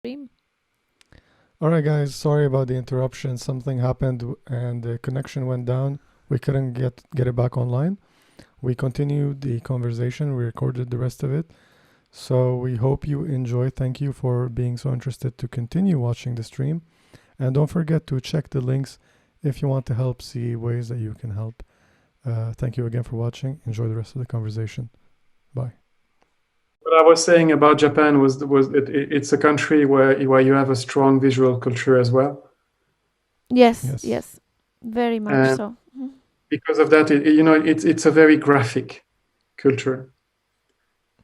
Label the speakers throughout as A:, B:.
A: stream.
B: All right, guys. Sorry about the interruption. Something happened and the connection went down. We couldn't get it back online. We continued the conversation. We recorded the rest of it. So we hope you enjoy. Thank you for being so interested to continue watching the stream. And don't forget to check the links if you want to help see ways that you can help. Thank you again for watching. Enjoy the rest of the conversation. Bye.
C: What I was saying about Japan was it's a country where you have a strong visual culture as well.
A: Yes, very much
C: And
A: so.
C: because of that, it's a very graphic culture.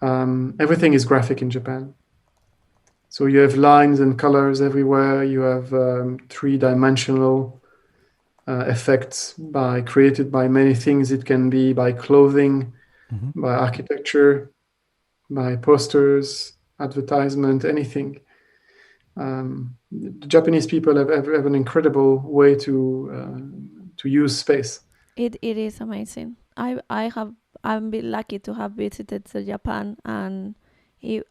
C: Everything is graphic in Japan. So you have lines and colors everywhere. You have three-dimensional effects created by many things. It can be by clothing, by architecture, by posters, advertisement, anything. The Japanese people have an incredible way to use space.
A: It is amazing. I'm been lucky to have visited Japan, and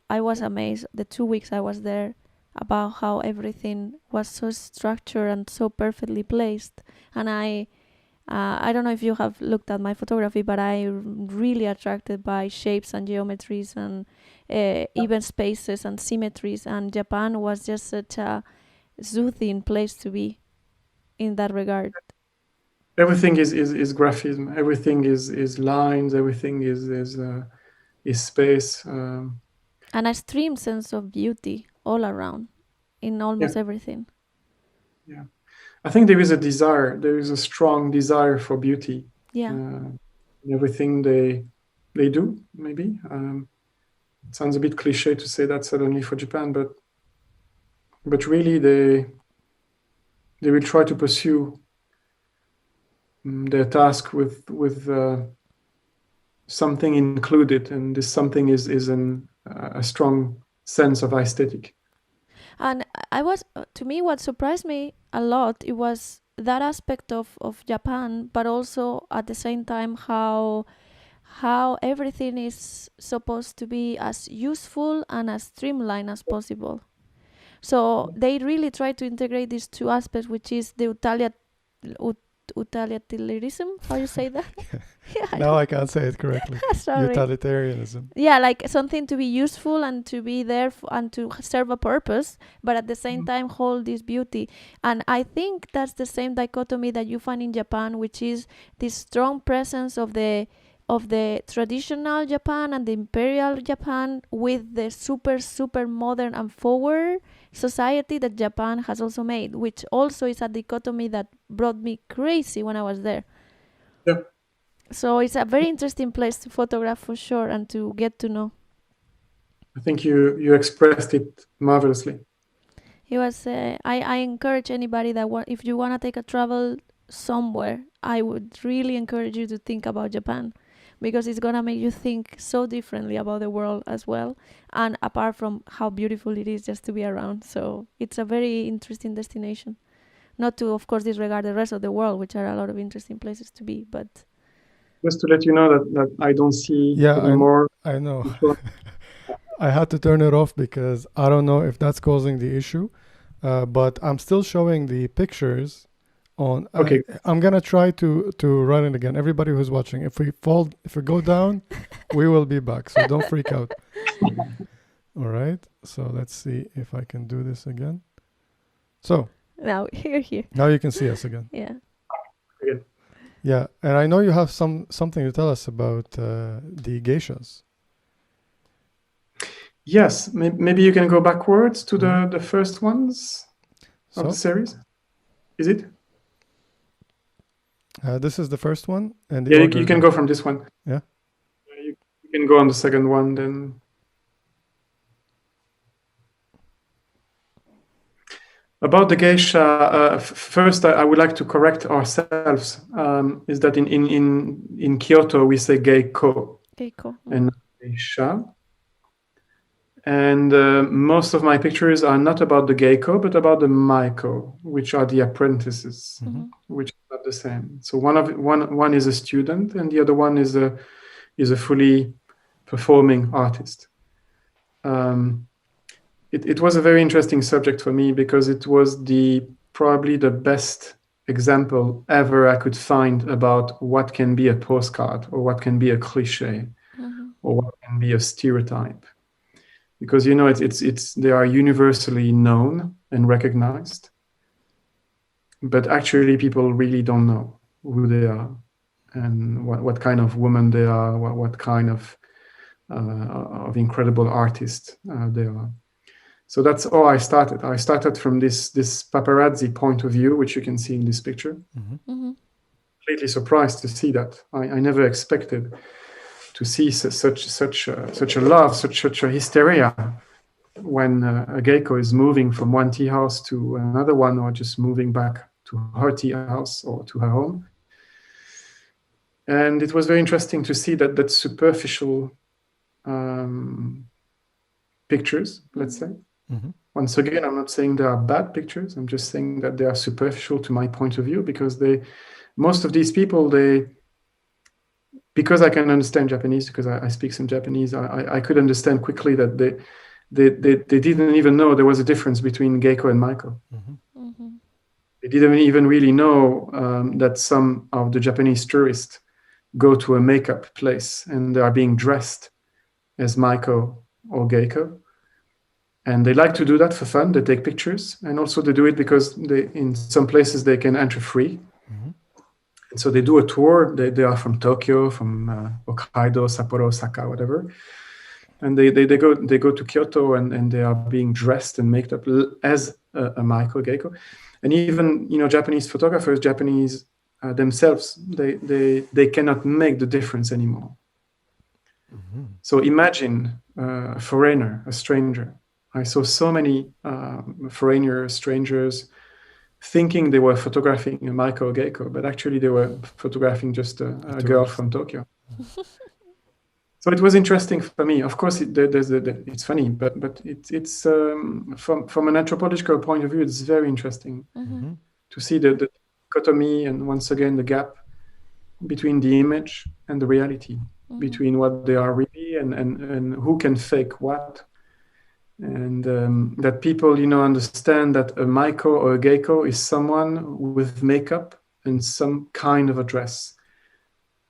A: I was amazed the 2 weeks I was there about how everything was so structured and so perfectly placed. And I don't know if you have looked at my photography, but I'm really attracted by shapes and geometries and even spaces and symmetries. And Japan was just such a soothing place to be in that regard.
C: Everything is graphism. Everything is lines. Everything is space.
A: And a extreme sense of beauty all around in almost everything.
C: Yeah. I think there is a desire. There is a strong desire for beauty.
A: Yeah.
C: In everything they do, maybe. It sounds a bit cliche to say that suddenly for Japan, but really they will try to pursue their task with something included, and this something is a strong sense of aesthetic.
A: And to me, what surprised me a lot, it was that aspect of Japan, but also at the same time how everything is supposed to be as useful and as streamlined as possible. So they really try to integrate these two aspects, which is the utilitarianism. How you say that?
B: Now I can't say it correctly.
A: Sorry.
B: Utilitarianism.
A: Yeah, like something to be useful and to be there and to serve a purpose, but at the same time hold this beauty. And I think that's the same dichotomy that you find in Japan, which is this strong presence of the traditional Japan and the imperial Japan with the super modern and forward society that Japan has also made, which also is a dichotomy that brought me crazy when I was there.
C: Yeah.
A: So it's a very interesting place to photograph for sure and to get to know.
C: I think you expressed it marvelously.
A: It was. I encourage anybody that if you want to take a travel somewhere, I would really encourage you to think about Japan, because it's gonna make you think so differently about the world as well, and apart from how beautiful it is just to be around. So it's a very interesting destination. Not to, of course, disregard the rest of the world, which are a lot of interesting places to be, but
C: just to let you know that I don't see anymore.
B: I know. I had to turn it off because I don't know if that's causing the issue, but I'm still showing the pictures on.
C: Okay.
B: I'm gonna try to run it again. Everybody who's watching, if we go down, we will be back. So don't freak out. All right. So let's see if I can do this again. So
A: now here.
B: Now you can see us again.
A: Yeah.
C: Again.
B: Yeah, and I know you have something to tell us about the geishas.
C: Yes, maybe you can go backwards to the first ones of the series. Is it?
B: This is the first one, and
C: you can go from this one.
B: Yeah.
C: You can go on the second one then. About the geisha, first I would like to correct ourselves. Is that in Kyoto we say geiko.
A: Geiko.
C: And geisha. And most of my pictures are not about the geiko, but about the maiko, which are the apprentices, which are not the same. So one is a student, and the other one is a fully performing artist. it was a very interesting subject for me because it was probably the best example ever I could find about what can be a postcard or what can be a cliche or what can be a stereotype. Because they are universally known and recognized, but actually people really don't know who they are and what kind of woman they are, what kind of incredible artist they are. So that's how I started. I started from this paparazzi point of view, which you can see in this picture. Completely surprised to see that. I never expected to see such a love, such a hysteria when a geiko is moving from one tea house to another one, or just moving back to her tea house or to her home. And it was very interesting to see that superficial pictures, let's say. Once again, I'm not saying they are bad pictures. I'm just saying that they are superficial to my point of view, because most of these people, because I can understand Japanese, because I speak some Japanese, I could understand quickly that they didn't even know there was a difference between geiko and maiko. They didn't even really know that some of the Japanese tourists go to a makeup place and they are being dressed as maiko or geiko. And they like to do that for fun. They take pictures, and also they do it because in some places they can enter free. And so they do a tour. They are from Tokyo, from Hokkaido, Sapporo, Osaka, whatever. And they go to Kyoto, and they are being dressed and made up as a maiko, geiko. And even Japanese photographers, Japanese themselves, they cannot make the difference anymore. So imagine a foreigner, a stranger. I saw so many foreigners, strangers, thinking they were photographing a maiko or geiko, but actually they were photographing just a girl from Tokyo. So it was interesting for me. Of course, it's funny, but it's from an anthropological point of view, it's very interesting to see the dichotomy, and once again the gap between the image and the reality, between what they are really and who can fake what. And that people, understand that a maiko or a geiko is someone with makeup and some kind of a dress.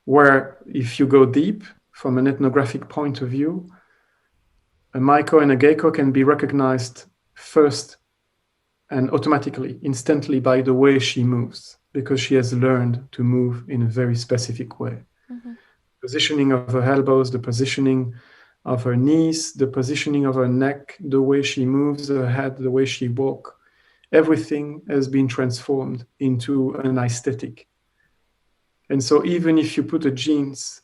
C: Where if you go deep from an ethnographic point of view, a maiko and a geiko can be recognized first and automatically, instantly, by the way she moves, because she has learned to move in a very specific way. Positioning of her elbows, the positioning of her knees, the positioning of her neck, the way she moves her head, the way she walks, everything has been transformed into an aesthetic. And so even if you put a jeans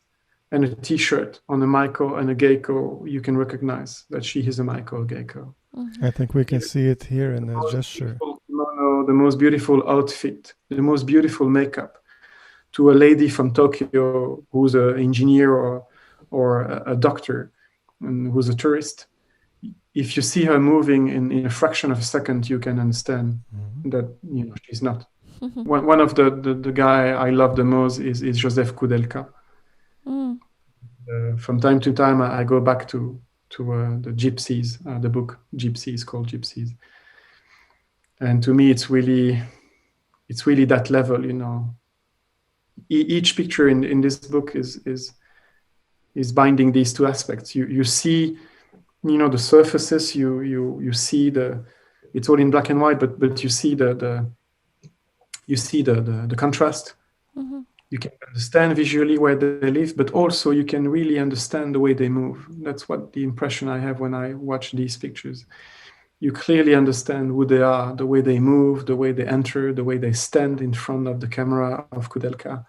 C: and a t-shirt on a maiko and a geiko, you can recognize that she is a maiko or geiko.
B: I think we can see it here in the gesture.
C: The most beautiful outfit, the most beautiful makeup, to a lady from Tokyo who's an engineer or a doctor, and who's a tourist. If you see her moving in a fraction of a second, you can understand that she's not. One of the guy I love the most is Joseph Koudelka. From time to time, I go back to the Gypsies, the book Gypsies, called Gypsies. And to me, it's really that level. Each picture in this book is binding these two aspects. You see, the surfaces. You see it's all in black and white, but you see the contrast. You can understand visually where they live, but also you can really understand the way they move. That's what the impression I have when I watch these pictures. You clearly understand who they are, the way they move, the way they enter, the way they stand in front of the camera of Koudelka.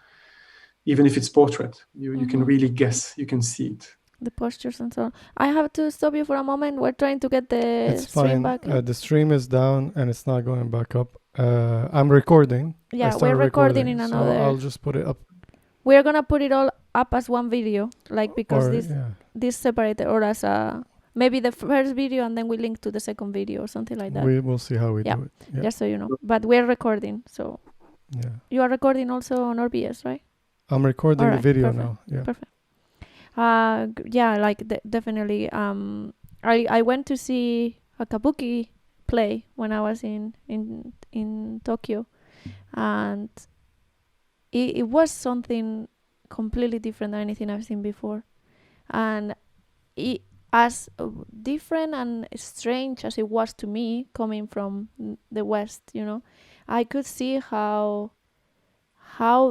C: Even if it's portrait, you can really guess, you can see it.
A: The postures and so on. I have to stop you for a moment. We're trying to get the stream back.
B: The stream is down and it's not going back up. I'm recording.
A: Yeah, we're recording in another.
B: So I'll just put it up.
A: We're gonna put it all up as one video, because this separated, or as maybe the first video and then we link to the second video or something like that.
B: We will see how we do it. Yeah.
A: Just so you know. But we're recording, so you are recording also on OBS, right?
B: I'm recording the video
A: perfect.
B: now. Yeah.
A: Perfect. Definitely. I went to see a kabuki play when I was in Tokyo, and it was something completely different than anything I've seen before, and it, as different and strange as it was to me coming from the West, I could see how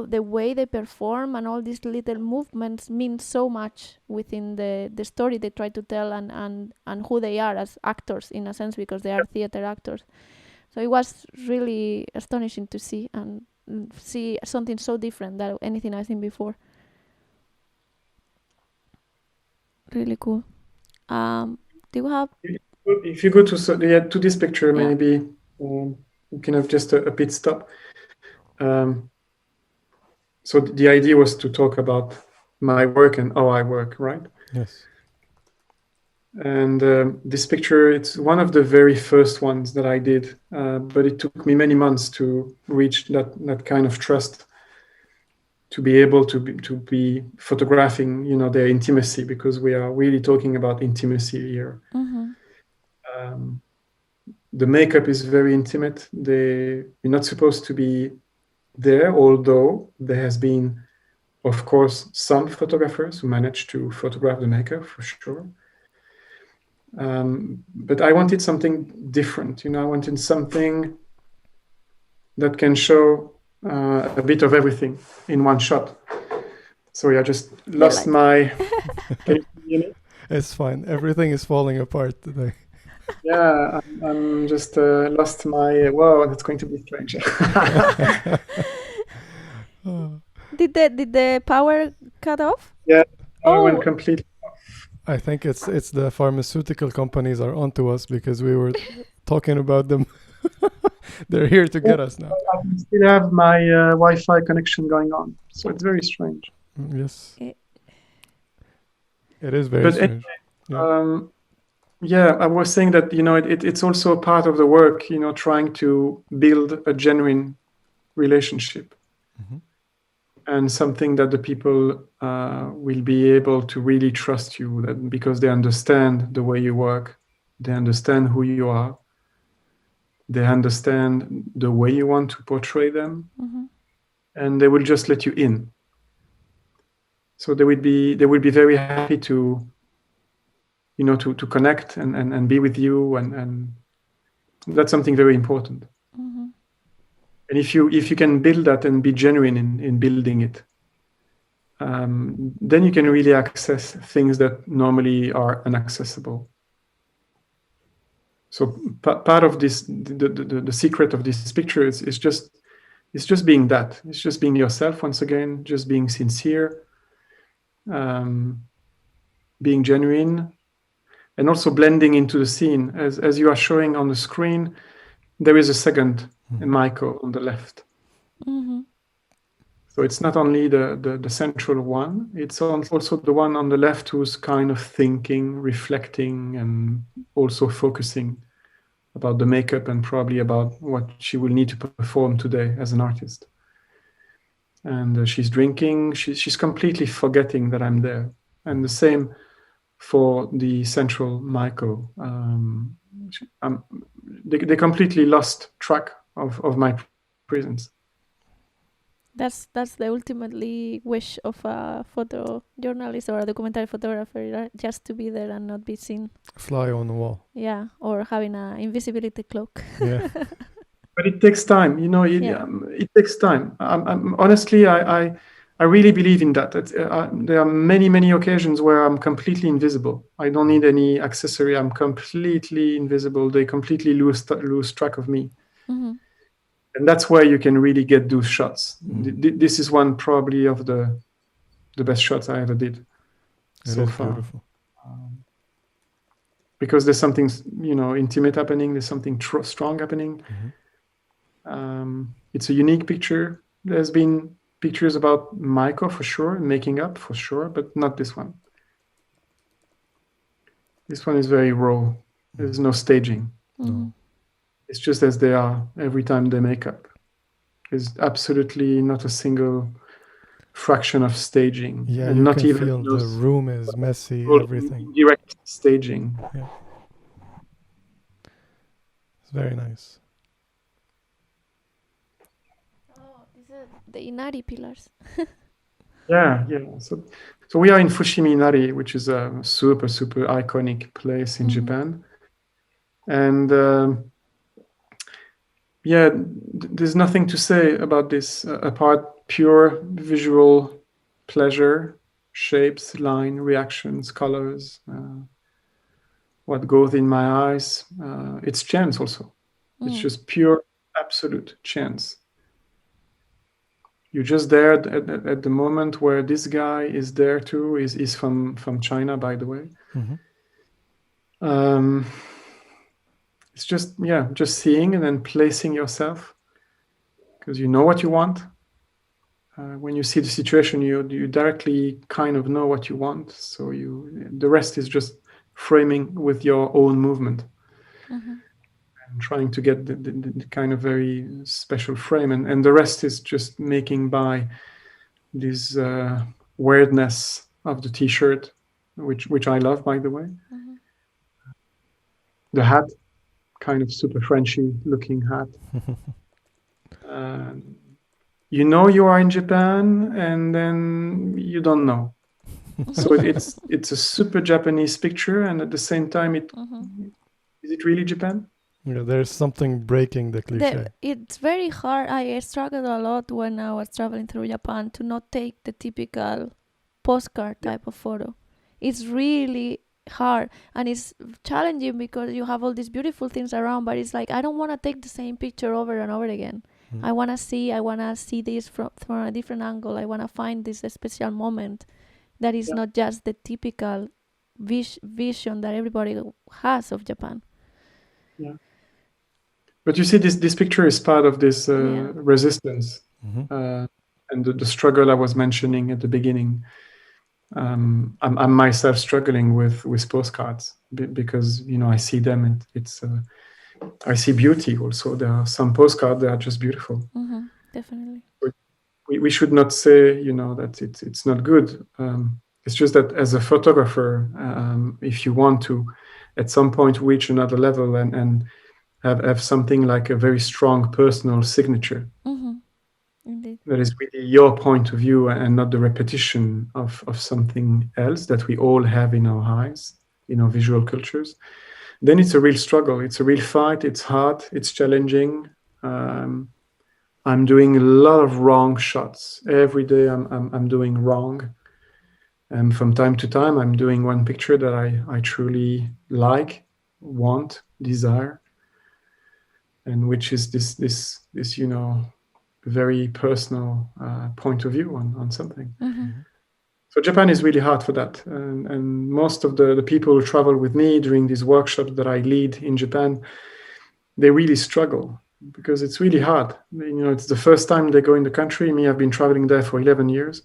A: the way they perform and all these little movements mean so much within the story they try to tell, and who they are as actors, in a sense, because they are theater actors. So it was really astonishing to see something so different than anything I've seen before. Really cool. Do you have...
C: If you go to this picture, maybe you can have just a pit stop. So the idea was to talk about my work and how I work, right?
B: Yes.
C: And this picture, it's one of the very first ones that I did, but it took me many months to reach that kind of trust, to be able to be photographing, their intimacy, because we are really talking about intimacy here.
A: Mm-hmm.
C: The makeup is very intimate. You're not supposed to be there, although there has been, of course, some photographers who managed to photograph the makeup for sure. But I wanted something different. I wanted something that can show a bit of everything in one shot. Sorry, I just lost my... Can you hear me?
B: It's fine. Everything is falling apart today.
C: Yeah, I'm just lost my... Wow, that's going to be strange.
A: Did the power cut off?
C: Yeah, power went completely off.
B: I think it's the pharmaceutical companies are onto us, because we were talking about them. They're here to get us now.
C: I still have my Wi-Fi connection going on, so it's very strange.
B: Yes. It is very strange.
C: Yeah, I was saying that, it's also a part of the work, trying to build a genuine relationship.
B: Mm-hmm.
C: And something that the people will be able to really trust you, that because they understand the way you work, they understand who you are, they understand the way you want to portray them,
A: mm-hmm.
C: and they will just let you in. So they will be very happy to connect and be with you, and that's something very important.
A: Mm-hmm.
C: And if you can build that and be genuine in building it, then you can really access things that normally are inaccessible. So part of this, the secret of this picture is just being that. It's just being yourself once again, just being sincere, being genuine, and also blending into the scene. As you are showing on the screen, there is a second Michael on the left.
A: Mm-hmm.
C: So it's not only the central one, it's also the one on the left who's kind of thinking, reflecting, and also focusing about the makeup and probably about what she will need to perform today as an artist. And she's drinking, she's completely forgetting that I'm there. And the same for the central Michael. They completely lost track of my presence.
A: That's the ultimately wish of a photojournalist or a documentary photographer, just to be there and not be seen.
B: Fly on the wall.
A: Yeah, or having an invisibility cloak.
B: Yeah.
C: But it takes time, it takes time. Honestly, I really believe in that. There are many, many occasions where I'm completely invisible. I don't need any accessory. I'm completely invisible. They completely lose track of me.
A: Mm-hmm.
C: And that's where you can really get those shots. This is one probably of the best shots I ever did so far. Beautiful. Because there's something, intimate happening. There's something strong happening. Mm-hmm. It's a unique picture. There's been pictures about Maiko for sure, making up for sure, but not this one. This one is very raw. There's no staging.
A: Mm-hmm.
C: It's just as they are every time they make up. There's absolutely not a single fraction of staging.
B: Yeah,
C: and
B: you
C: not
B: can
C: even
B: feel the room is messy, everything.
C: Direct staging.
B: Yeah. Very nice.
A: Oh, these are the Inari pillars.
C: Yeah. So we are in Fushimi Inari, which is a super iconic place in Japan, and there's nothing to say about this apart pure visual pleasure, shapes, line, reactions, colors, what goes in my eyes. It's chance also. It's just pure, absolute chance. You're just there at the moment where this guy is there too. Is from China, by the way. It's just seeing and then placing yourself, because you know what you want. When you see the situation, you directly kind of know what you want. So the rest is just framing with your own movement. And trying to get the kind of very special frame, and the rest is just making by this weirdness of the t-shirt, which I love, by the way. The hat, kind of super Frenchy looking hat. You know you are in Japan, and then you don't know. So it's a super Japanese picture, and at the same time, is it really Japan?
B: Yeah, there's something breaking the cliche.
A: It's very hard. I struggled a lot when I was traveling through Japan to not take the typical postcard type of photo. It's really hard, and it's challenging because you have all these beautiful things around, but it's like I don't want to take the same picture over and over again. I want to see this from a different angle. I want to find this special moment that is not just the typical vision that everybody has of Japan.
C: Yeah. But you see, this picture is part of this resistance and the struggle I was mentioning at the beginning. I'm myself struggling with postcards because I see them, and I see beauty also. There are some postcards that are just beautiful.
A: Definitely.
C: We should not say that it's not good. It's just that as a photographer, if you want to at some point reach another level and have something like a very strong personal signature.
A: Indeed.
C: That is really your point of view and not the repetition of something else that we all have in our eyes, in our visual cultures. Then it's a real struggle. It's a real fight. It's hard. It's challenging. I'm doing a lot of wrong shots. Every day I'm doing wrong. And from time to time, I'm doing one picture that I truly like, want, desire, and which is this very personal point of view on something. So Japan is really hard for that. And most of the people who travel with me during these workshops that I lead in Japan, they really struggle because it's really hard. It's the first time they go in the country. Me, I've been traveling there for 11 years.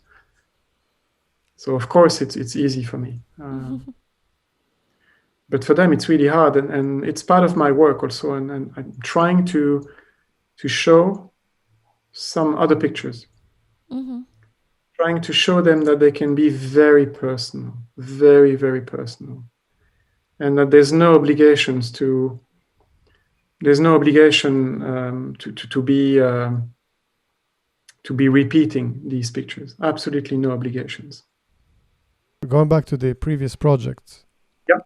C: So of course it's easy for me. But for them, it's really hard. And it's part of my work also. And I'm trying to show some other pictures. Trying to show them that they can be very personal, very, very personal. And that there's no obligation to be repeating these pictures. Absolutely no obligations.
B: Going back to the previous projects.
C: Yeah.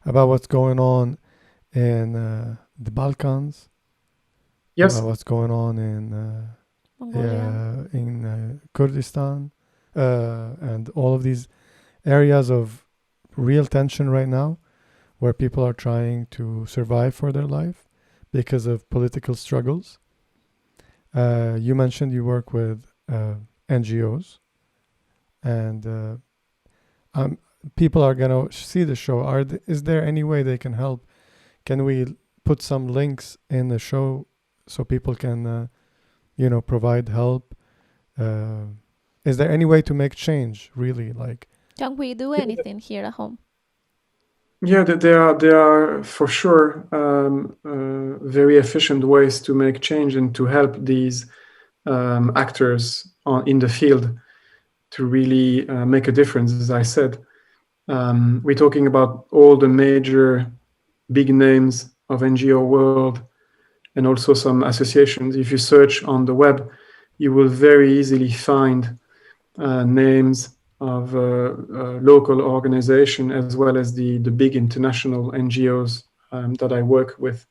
B: About what's going on in the Balkans.
C: Yes.
B: About what's going on in
A: Mongolia.
B: in Kurdistan and all of these areas of real tension right now, where people are trying to survive for their life because of political struggles. You mentioned you work with NGOs, and people are going to see the show. Is there any way they can help? Can we put some links in the show so people can, provide help? Is there any way to make change, really?
A: Can we do anything here at home?
C: Yeah, there are for sure very efficient ways to make change and to help these actors in the field to really make a difference. As I said, we're talking about all the major big names of NGO world and also some associations. If you search on the web, you will very easily find names of local organization as well as the big international NGOs that I work with.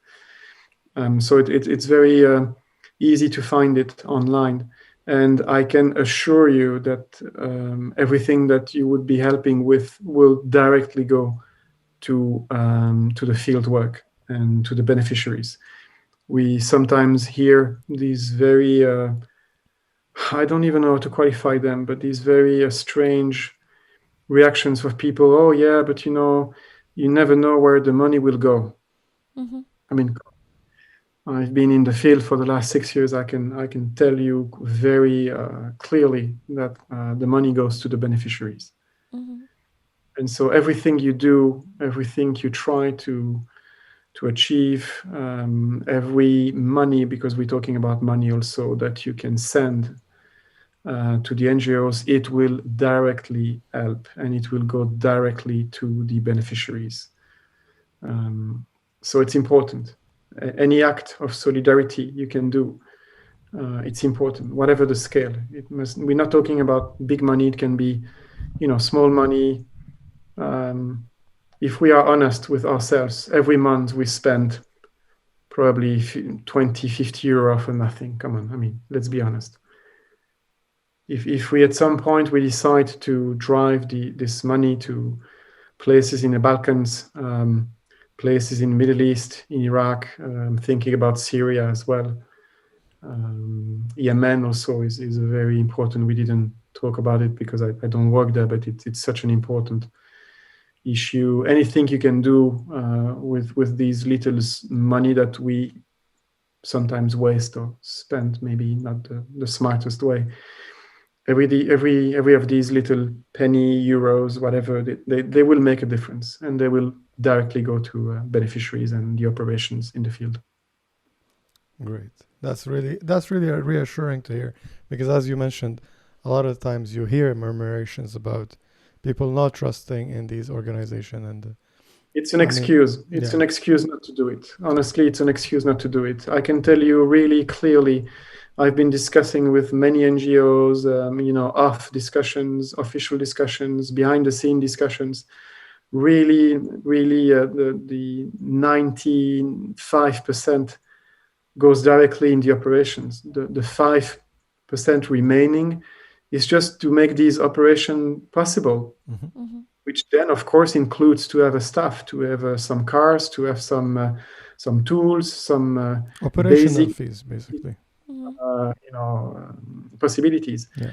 C: So it's very easy to find it online. And I can assure you that everything that you would be helping with will directly go to the field work and to the beneficiaries. We sometimes hear these very, I don't even know how to qualify them, but these very strange reactions of people. Oh yeah, but you never know where the money will go.
A: Mm-hmm.
C: I mean, I've been in the field for the last 6 years. I can tell you very clearly that the money goes to the beneficiaries.
A: Mm-hmm.
C: And so everything you do, everything you try to achieve, every money, because we're talking about money also, that you can send to the NGOs, it will directly help and it will go directly to the beneficiaries. So it's important. Any act of solidarity you can do, it's important, whatever the scale. We're not talking about big money. It can be, small money. If we are honest with ourselves, every month we spend probably 20, 50 euro for nothing. Come on, I mean, let's be honest. If we at some point we decide to drive this money to places in the Balkans, places in Middle East, in Iraq, thinking about Syria as well. Yemen also is very important. We didn't talk about it because I don't work there, but it's such an important issue. Anything you can do with these little money that we sometimes waste or spend, maybe not the smartest way. Every of these little penny, euros, whatever, they will make a difference, and they will directly go to beneficiaries and the operations in the field.
B: Great. That's really reassuring to hear, because as you mentioned, a lot of times you hear murmurations about people not trusting in these organizations, and
C: it's an excuse. It's an excuse not to do it. Honestly, it's an excuse not to do it. I can tell you really clearly. I've been discussing with many NGOs, off discussions, official discussions, behind the scene discussions. Really, the 95% goes directly in the operations. The 5% remaining is just to make these operations possible, which then, of course, includes to have a staff, to have some cars, to have some tools, some
B: operational fees, basically.
C: Possibilities.
B: Yeah.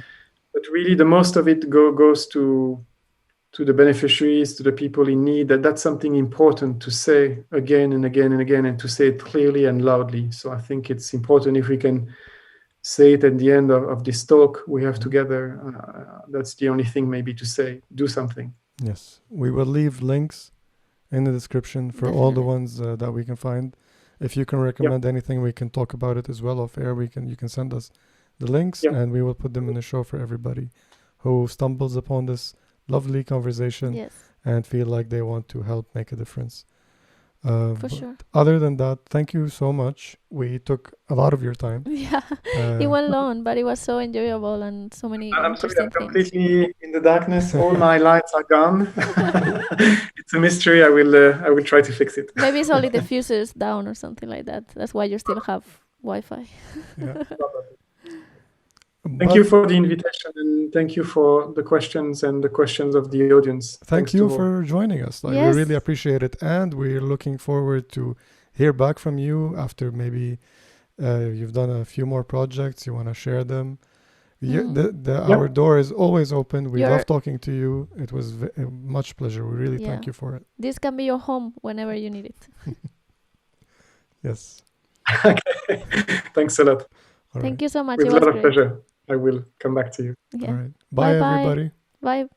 C: But really, the most of it goes to the beneficiaries, to the people in need. That's something important to say again and again and again, and to say it clearly and loudly. So I think it's important if we can say it at the end of this talk we have together. That's the only thing maybe to say. Do something.
B: Yes, we will leave links in the description for all the ones that we can find. If you can recommend anything, we can talk about it as well off air. You can send us the links, and we will put them in the show for everybody who stumbles upon this lovely conversation and feel like they want to help make a difference.
A: For sure.
B: Other than that, thank you so much. We took a lot of your time.
A: Yeah, it went long, but it was so enjoyable and so many interesting
C: I'm completely in the darkness. All my lights are gone. It's a mystery. I will try to fix it.
A: Maybe it's only the fuses down or something like that. That's why you still have Wi-Fi.
B: Yeah.
C: Thank you for the invitation, and thank you for the questions and the questions of the audience.
B: Thank you for joining us. We really appreciate it, and we're looking forward to hear back from you after maybe you've done a few more projects. You want to share them. Our door is always open. We love talking to you. It was much pleasure. We really thank you for it.
A: This can be your home whenever you need it.
C: Yes. Okay. Thanks a lot.
A: Thank you so much.
C: With a lot of pleasure. I will come back to you.
B: Yeah. All right. Bye, everybody.
A: Bye.